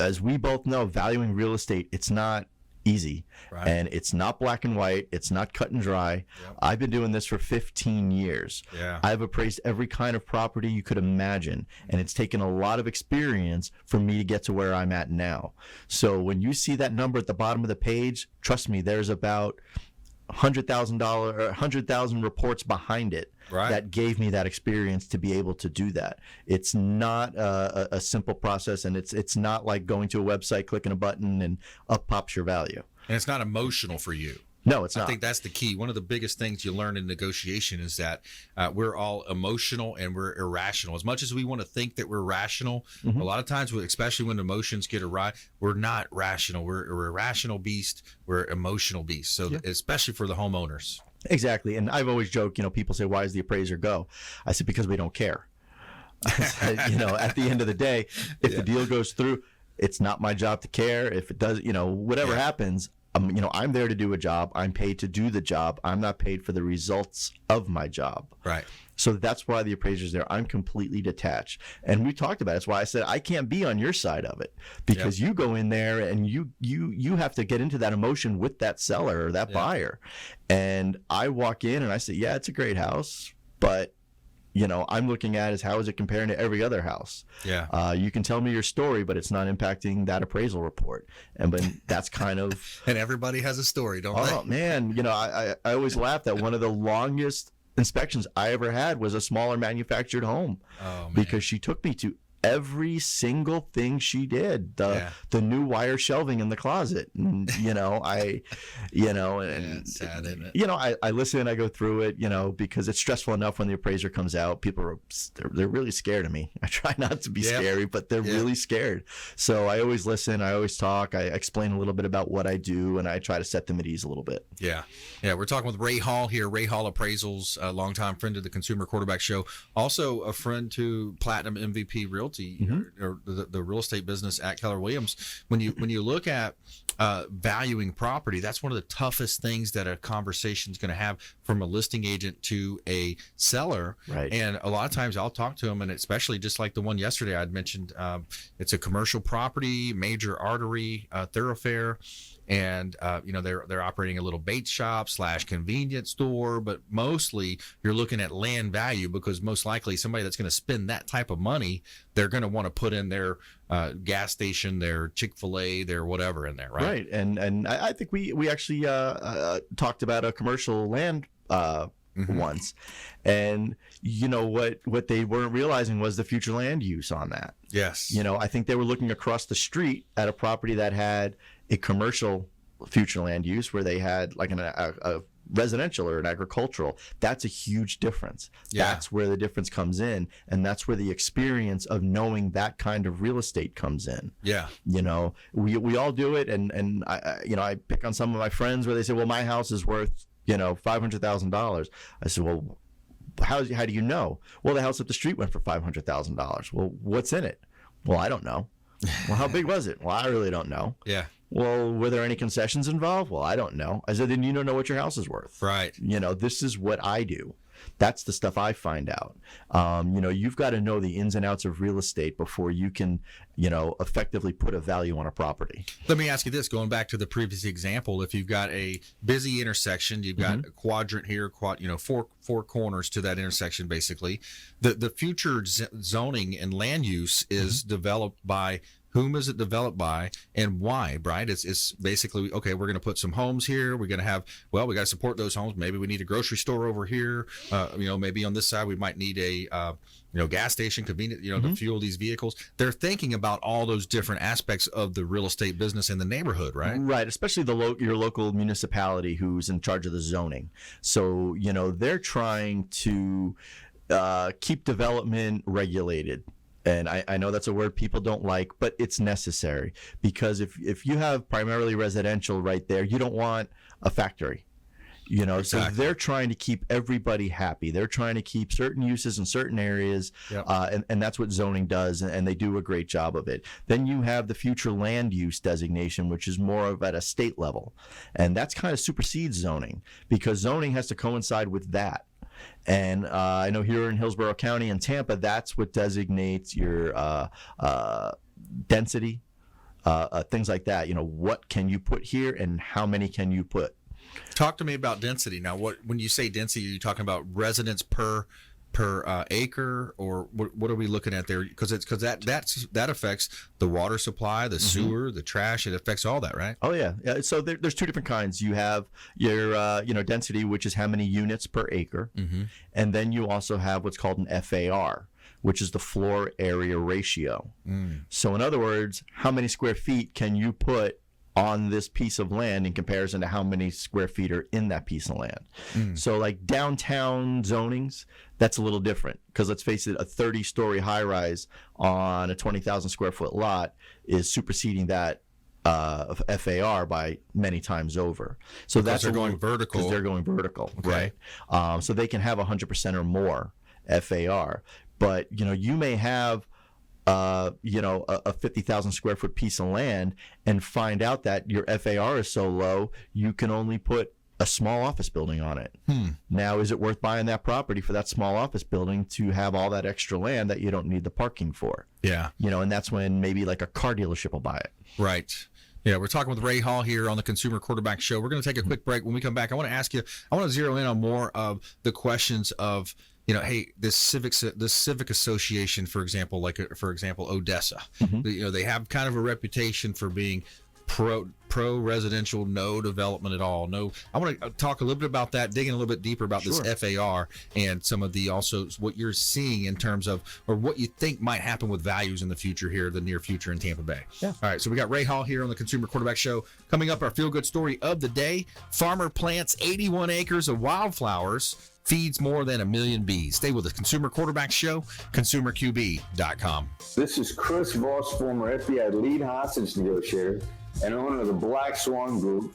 As we both know, valuing real estate, it's not easy. Right. And it's not black and white. It's not cut and dry. Yep. I've been doing this for 15 years. Yeah. I've appraised every kind of property you could imagine. And it's taken a lot of experience for me to get to where I'm at now. So when you see that number at the bottom of the page, trust me, there's about $100,000 or 100,000 reports behind it Right. that gave me that experience to be able to do that. It's not a simple process, and it's not like going to a website, clicking a button, and up pops your value. And it's not emotional for you. No, it's I not. think that's the key. One of the biggest things you learn in negotiation is that we're all emotional and we're irrational. As much as we want to think that we're rational, a lot of times, especially when emotions get awry, we're not rational. We're irrational beast. We're emotional beasts. So especially for the homeowners. Exactly. And I've always joked, people say, why does the appraiser go? I said, because we don't care. I said, at the end of the day, if the deal goes through, it's not my job to care. If it does, whatever happens, I'm there to do a job. I'm paid to do the job. I'm not paid for the results of my job. Right. So that's why the appraiser's there. I'm completely detached. And we talked about it. That's why I said I can't be on your side of it, because you go in there and you have to get into that emotion with that seller or that buyer. And I walk in and I say, yeah, it's a great house, but I'm looking at is how is it comparing to every other house? Yeah. You can tell me your story, but it's not impacting that appraisal report. But that's kind of. And everybody has a story, don't they? Oh man, I always laugh that one of the longest inspections I ever had was a smaller manufactured home. Oh, man. Because she took me to every single thing she did, the new wire shelving in the closet, and It's sad, isn't it? I listen, I go through it, because it's stressful enough when the appraiser comes out. People they're really scared of me. I try not to be scary, but they're really scared. So I always listen, I always talk, I explain a little bit about what I do, and I try to set them at ease a little bit. Yeah. We're talking with Ray Hall here. Ray Hall Appraisals, a longtime friend of the Consumer Quarterback Show, also a friend to Platinum MVP Realty, or the real estate business at Keller Williams. When you look at valuing property, that's one of the toughest things that a conversation is going to have from a listing agent to a seller. Right. And a lot of times I'll talk to them, and especially just like the one yesterday I'd mentioned, it's a commercial property, major artery, thoroughfare. And they're operating a little bait shop / convenience store, but mostly you're looking at land value, because most likely somebody that's going to spend that type of money, they're going to want to put in their gas station, their Chick-fil-A, their whatever in there, right? Right. And I think we actually talked about a commercial land once, and what they weren't realizing was the future land use on that. Yes. I think they were looking across the street at a property that had a commercial future land use where they had like a residential or an agricultural. That's a huge difference. Yeah. That's where the difference comes in, and that's where the experience of knowing that kind of real estate comes in. Yeah. We all do it, and I pick on some of my friends where they say, well, my house is worth $500,000. I said, well, how do you know? Well, the house up the street went for $500,000. Well, what's in it? Well, I don't know. Well, how big was it? Well, I really don't know. Yeah. Well, were there any concessions involved? Well, I don't know. I said, then you don't know what your house is worth. Right. This is what I do. That's the stuff I find out. You've got to know the ins and outs of real estate before you can, effectively put a value on a property. Let me ask you this, going back to the previous example, if you've got a busy intersection, you've got a quadrant here, four corners to that intersection, basically. The future zoning and land use is developed by whom is it developed by and why, right? It's basically, okay, we're going to put some homes here. We're going to have, we got to support those homes. Maybe we need a grocery store over here. Maybe on this side we might need a, gas station, convenient, to fuel these vehicles. They're thinking about all those different aspects of the real estate business in the neighborhood, right? Right, especially your local municipality who's in charge of the zoning. So, they're trying to keep development regulated. And I know that's a word people don't like, but it's necessary, because if you have primarily residential right there, you don't want a factory. Exactly. So they're trying to keep everybody happy. They're trying to keep certain uses in certain areas, and that's what zoning does, and they do a great job of it. Then you have the future land use designation, which is more of at a state level, and that's kind of supersedes zoning, because zoning has to coincide with that. And I know here in Hillsborough County and Tampa, that's what designates your density, things like that. What can you put here and how many can you put? Talk to me about density. Now, when you say density, are you talking about residents per per acre, or what are we looking at there? Because that affects the water supply, the sewer, the trash. It affects all that, right? Oh yeah. So there's two different kinds. You have your density, which is how many units per acre, and then you also have what's called an FAR, which is the floor area ratio. So in other words, how many square feet can you put on this piece of land in comparison to how many square feet are in that piece of land. So like downtown zonings, that's a little different, because let's face it, a 30-story high-rise on a 20,000 square foot lot is superseding that FAR by many times over. So that's they're going vertical. Because they're going vertical, Okay. right? So they can have 100% or more FAR, but you may have a 50,000 square foot piece of land and find out that your FAR is so low you can only put a small office building on it. Now, is it worth buying that property for that small office building to have all that extra land that you don't need the parking for? Yeah. And that's when maybe like a car dealership will buy it. Right. Yeah, we're talking with Ray Hall here on the Consumer Quarterback Show. We're going to take a quick break. When we come back, I want to zero in on more of the questions of, hey, this civic association, for example, Odessa, they have kind of a reputation for being pro residential, no development at all. No, I want to talk a little bit about that, dig in a little bit deeper about this FAR and some of the also what you're seeing in terms of, or what you think might happen with values in the future here, the near future in Tampa Bay. Yeah. All right, so we got Ray Hall here on the Consumer Quarterback Show. Coming up, our feel-good story of the day: farmer plants 81 acres of wildflowers, feeds more than 1 million bees. Stay with the Consumer Quarterback Show, consumerqb.com. This is Chris Voss, former FBI lead hostage negotiator and owner of the Black Swan Group,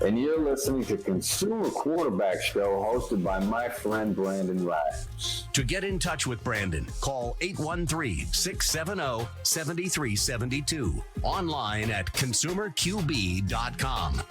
and you're listening to Consumer Quarterback Show, hosted by my friend Brandon Rives. To get in touch with Brandon, call 813-670-7372. Online at consumerqb.com.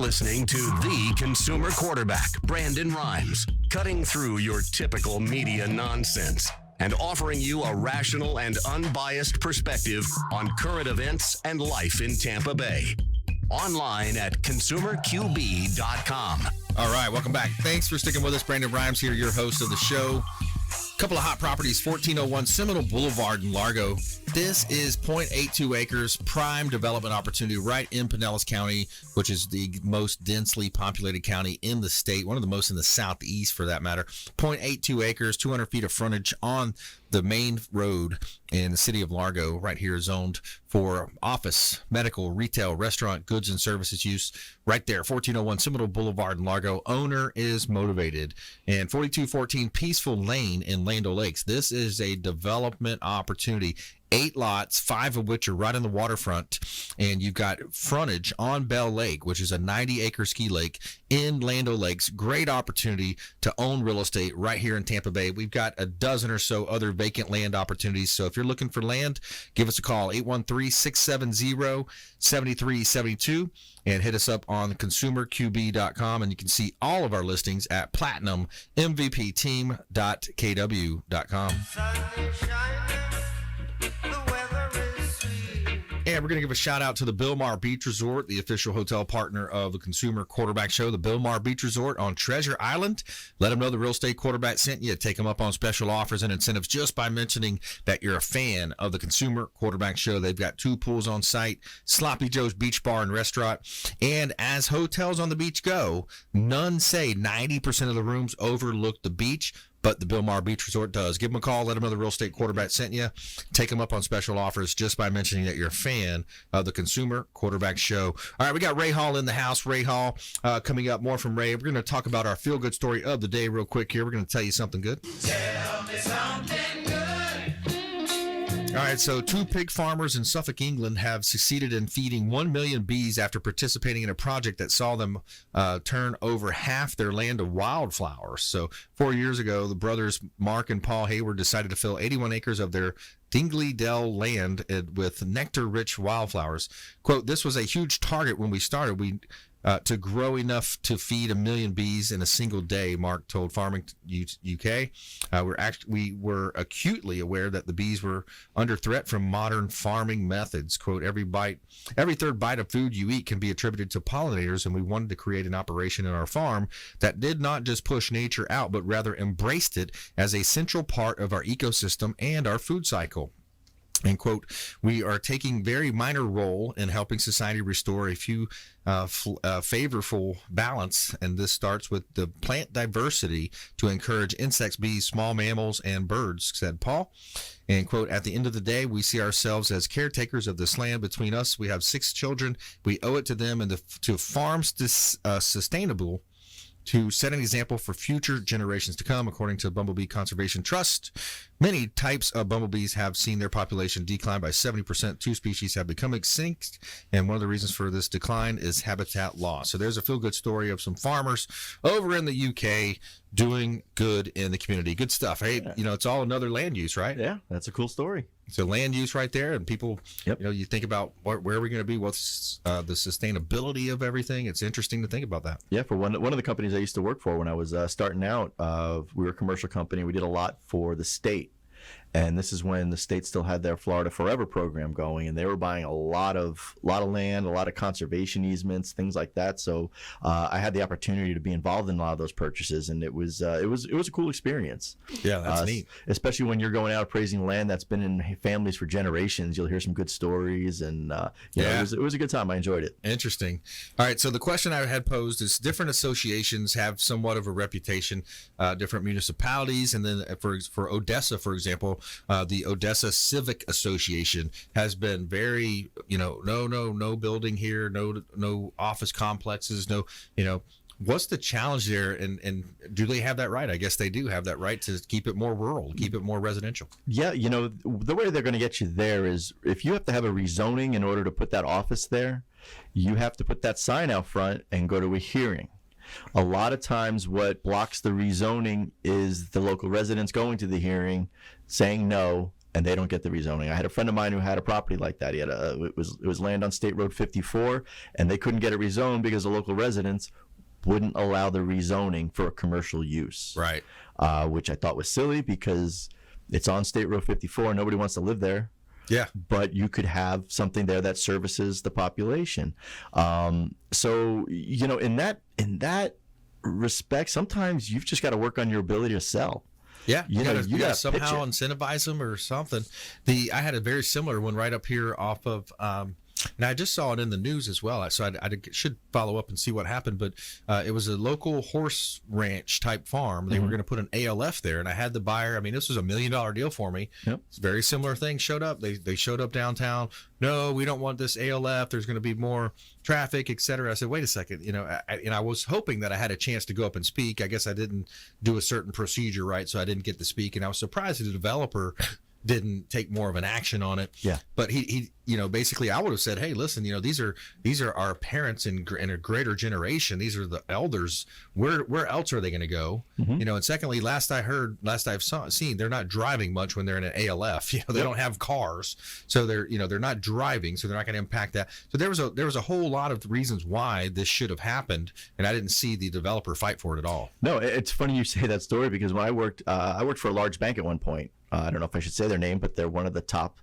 Listening to the Consumer Quarterback, Brandon Rimes, cutting through your typical media nonsense and offering you a rational and unbiased perspective on current events and life in Tampa Bay. Online at consumerqb.com. All right, welcome back. Thanks for sticking with us. Brandon Rhymes here, your host of the show. Couple of hot properties, 1401 Seminole Boulevard in Largo. This is 0.82 acres, prime development opportunity right in Pinellas County, which is the most densely populated county in the state, one of the most in the southeast for that matter. 0.82 acres, 200 feet of frontage on the main road in the city of Largo, right here, zoned for office, medical, retail, restaurant, goods and services use. Right there, 1401 Seminole Boulevard in Largo. Owner is motivated. And 4214 Peaceful Lane in Land O'Lakes. This is a development opportunity. 8 lots, 5 of which are right on the waterfront, and you've got frontage on Bell Lake, which is a 90-acre ski lake in Land O'Lakes. Great opportunity to own real estate right here in Tampa Bay. We've got a dozen or so other vacant land opportunities, so if you're looking for land, give us a call, 813-670-7372, and hit us up on consumerqb.com, and you can see all of our listings at platinummvpteam.kw.com. And we're going to give a shout out to the Belleair Beach Resort, the official hotel partner of the Consumer Quarterback Show. The Belleair Beach Resort on Treasure Island. Let them know the real estate quarterback sent you. Take them up on special offers and incentives just by mentioning that you're a fan of the Consumer Quarterback Show. They've got 2 pools on site, Sloppy Joe's Beach Bar and Restaurant. And as hotels on the beach go, none say 90% of the rooms overlook the beach, but the Belleair Beach Resort does. Give them a call. Let them know the real estate quarterback sent you. Take them up on special offers just by mentioning that you're a fan of the Consumer Quarterback Show. All right, we got Ray Hall in the house. Ray Hall coming up. More from Ray. We're going to talk about our feel-good story of the day real quick here. We're going to tell you something good. Tell me something good. All right, so 2 pig farmers in Suffolk, England have succeeded in feeding 1 million bees after participating in a project that saw them turn over half their land to wildflowers. So 4 years ago, the brothers Mark and Paul Hayward decided to fill 81 acres of their Dingley Dell land with nectar-rich wildflowers. Quote, "This was a huge target when we started. To grow enough to feed 1 million bees in a single day," Mark told Farming UK. We were acutely aware that the bees were under threat from modern farming methods. Quote, every third bite of food you eat can be attributed to pollinators, and we wanted to create an operation in our farm that did not just push nature out, but rather embraced it as a central part of our ecosystem and our food cycle. And quote, "We are taking very minor role in helping society restore a few favorable balance, and this starts with the plant diversity to encourage insects, bees, small mammals, and birds," said Paul. And quote, "At the end of the day, we see ourselves as caretakers of this land. Between us, we have 6 children. We owe it to them and to farms sustainable to set an example for future generations to come," according to Bumblebee Conservation Trust. Many types of bumblebees have seen their population decline by 70%. 2 species have become extinct, and one of the reasons for this decline is habitat loss. So there's a feel-good story of some farmers over in the UK doing good in the community. Good stuff. Hey, it's all another land use, right? Yeah, that's a cool story. So land use right there, and people, you think about where are we going to be? What's the sustainability of everything? It's interesting to think about that. Yeah, for one of the companies I used to work for when I was starting out, we were a commercial company. We did a lot for the state. And this is when the state still had their Florida Forever program going, and they were buying a lot of land, a lot of conservation easements, things like that. So I had the opportunity to be involved in a lot of those purchases, and it was a cool experience. Yeah, that's neat. Especially when you're going out appraising land that's been in families for generations. You'll hear some good stories, and it was a good time. I enjoyed it. Interesting. All right, so the question I had posed is: different associations have somewhat of a reputation, different municipalities, and then for Odessa, for example. The Odessa Civic Association has been very, no building here, no office complexes, what's the challenge there? And do they have that right? I guess they do have that right to keep it more rural, keep it more residential. Yeah, the way they're going to get you there is if you have to have a rezoning in order to put that office there, you have to put that sign out front and go to a hearing. A lot of times what blocks the rezoning is the local residents going to the hearing, saying no, and they don't get the rezoning. I had a friend of mine who had a property like that. He had it was land on State Road 54, and they couldn't get it rezoned because the local residents wouldn't allow the rezoning for a commercial use. Right. Which I thought was silly because it's on State Road 54. Nobody wants to live there. Yeah. But you could have something there that services the population. So, in that respect, sometimes you've just got to work on your ability to sell. Yeah, you gotta somehow pitch incentivize them or something. I had a very similar one right up here off of, and I just saw it in the news as well. So I should follow up and see what happened. But it was a local horse ranch type farm. They were going to put an ALF there, and I had the buyer. I mean, this was $1 million deal for me. Yep. It's a very similar thing showed up. They showed up downtown. No, we don't want this ALF. There's going to be more traffic, et cetera. I said, wait a second. And I was hoping that I had a chance to go up and speak. I guess I didn't do a certain procedure right, so I didn't get to speak. And I was surprised that the developer didn't take more of an action on it. Yeah. But he basically I would have said, hey, listen, these are our parents in a greater generation. These are the elders. Where else are they going to go? And secondly, last I've seen, they're not driving much when they're in an ALF. They don't have cars, so they're not driving, so they're not going to impact that. So there was a whole lot of reasons why this should have happened, and I didn't see the developer fight for it at all. No, it's funny you say that story, because when I worked for a large bank at one point. I don't know if I should say their name, but they're one of the top.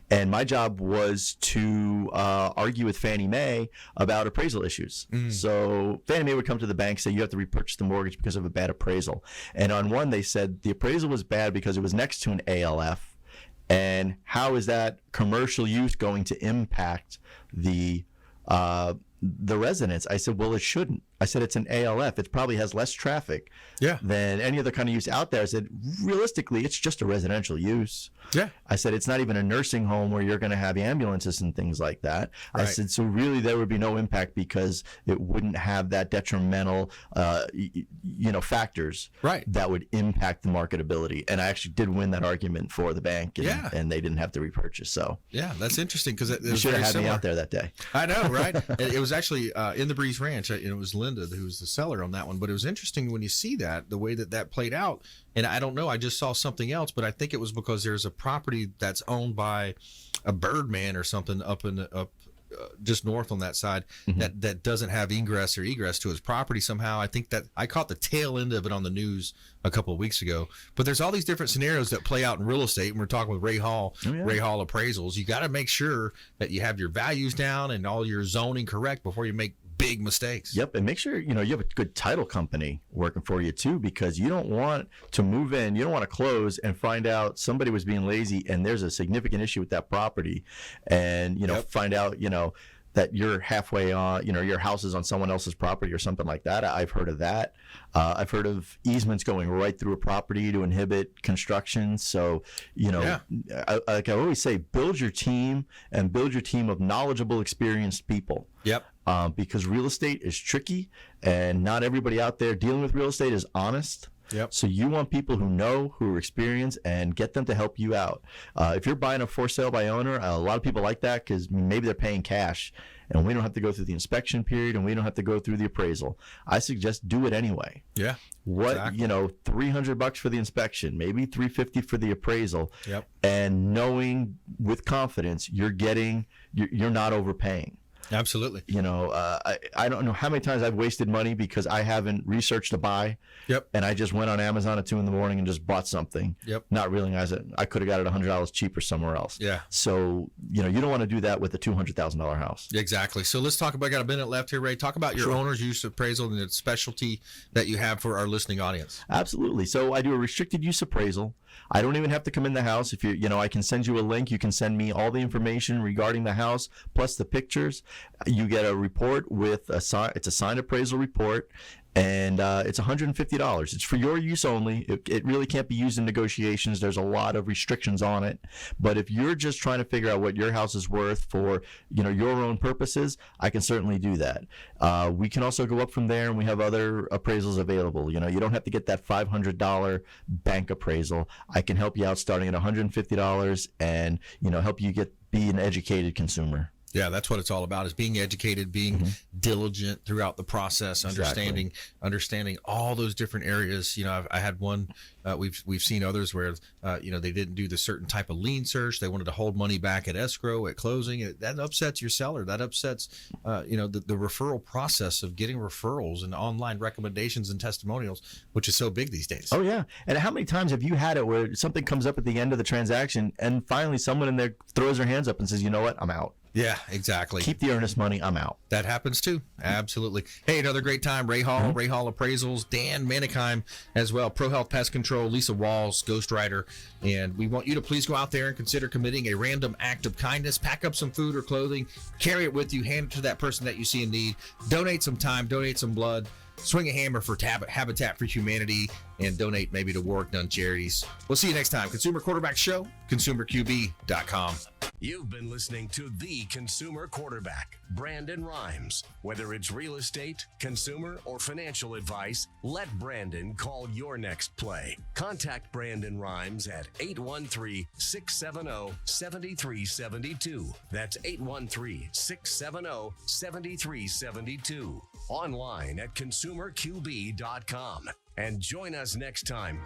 And my job was to argue with Fannie Mae about appraisal issues. So Fannie Mae would come to the bank, say you have to repurchase the mortgage because of a bad appraisal. And on one, they said the appraisal was bad because it was next to an ALF. And how is that commercial use going to impact the residents? I said, well, it shouldn't. I said, it's an ALF. It probably has less traffic than any other kind of use out there. I said, realistically, it's just a residential use. Yeah. I said, it's not even a nursing home where you're going to have ambulances and things like that. Right. I said, so really there would be no impact because it wouldn't have that detrimental, factors that would impact the marketability. And I actually did win that argument for the bank, and they didn't have to repurchase. So yeah, that's interesting, because you should have had me out there that day. I know, right? It was actually in the Breeze Ranch, and it was Linda who was the seller on that one. But it was interesting when you see the way that played out. And I don't know, I just saw something else, but I think it was because there's a property that's owned by a Birdman or something up just north on that side that doesn't have ingress or egress to his property somehow. I think that I caught the tail end of it on the news a couple of weeks ago. But there's all these different scenarios that play out in real estate. And we're talking with Ray Hall, Ray Hall Appraisals. You got to make sure that you have your values down and all your zoning correct before you make big mistakes. Yep. And make sure you have a good title company working for you too, because you don't want to move in, you don't want to close and find out somebody was being lazy and there's a significant issue with that property, and find out that you're halfway on, your house is on someone else's property or something like that. I've heard of that. I've heard of easements going right through a property to inhibit construction. So, like I always say, build your team of knowledgeable, experienced people. Yep. Because real estate is tricky, and not everybody out there dealing with real estate is honest. Yep. So you want people who know, who are experienced, and get them to help you out. If you're buying a for sale by owner, a lot of people like that because maybe they're paying cash, and we don't have to go through the inspection period, and we don't have to go through the appraisal. I suggest do it anyway. Yeah. Exactly. $300 for the inspection, maybe $350 for the appraisal. Yep. And knowing with confidence you're not overpaying. Absolutely. I don't know how many times I've wasted money because I haven't researched a buy. Yep. And I just went on Amazon at 2 a.m. and just bought something. Yep. Not realizing I could have got it $100 cheaper somewhere else. Yeah. So, you don't want to do that with a $200,000 house. Exactly. So let's talk about, I got a minute left here, Ray. Talk about your owner's use appraisal and the specialty that you have for our listening audience. Absolutely. So I do a restricted use appraisal. I don't even have to come in the house. If I can send you a link. You can send me all the information regarding the house plus the pictures. You get a report it's a signed appraisal report, and it's $150. It's for your use only. It really can't be used in negotiations. There's a lot of restrictions on it. But if you're just trying to figure out what your house is worth for your own purposes, I can certainly do that. We can also go up from there, and we have other appraisals available. You don't have to get that $500 bank appraisal. I can help you out starting at $150 and help you be an educated consumer. Yeah, that's what it's all about, is being educated, being diligent throughout the process, understanding all those different areas. You know, I had one, we've seen others where, you know, they didn't do the certain type of lien search. They wanted to hold money back at escrow, at closing. That upsets your seller. That upsets, you know, the referral process of getting referrals and online recommendations and testimonials, which is so big these days. Oh, yeah. And how many times have you had it where something comes up at the end of the transaction and finally someone in there throws their hands up and says, you know what, I'm out. Yeah, exactly. Keep the earnest money. I'm out. That happens too. Absolutely. Hey, another great time. Ray Hall, Ray Hall Appraisals, Dan Menikheim as well. ProHealth Pest Control, Lisa Walls, Ghostwriter. And we want you to please go out there and consider committing a random act of kindness. Pack up some food or clothing, carry it with you, hand it to that person that you see in need. Donate some time, donate some blood. Swing a hammer for Habitat for Humanity, and donate maybe to Work Done Charities. We'll see you next time. Consumer Quarterback Show, consumerqb.com. You've been listening to The Consumer Quarterback, Brandon Rhymes. Whether it's real estate, consumer, or financial advice, let Brandon call your next play. Contact Brandon Rhymes at 813-670-7372. That's 813-670-7372. Online at consumerqb.com. And join us next time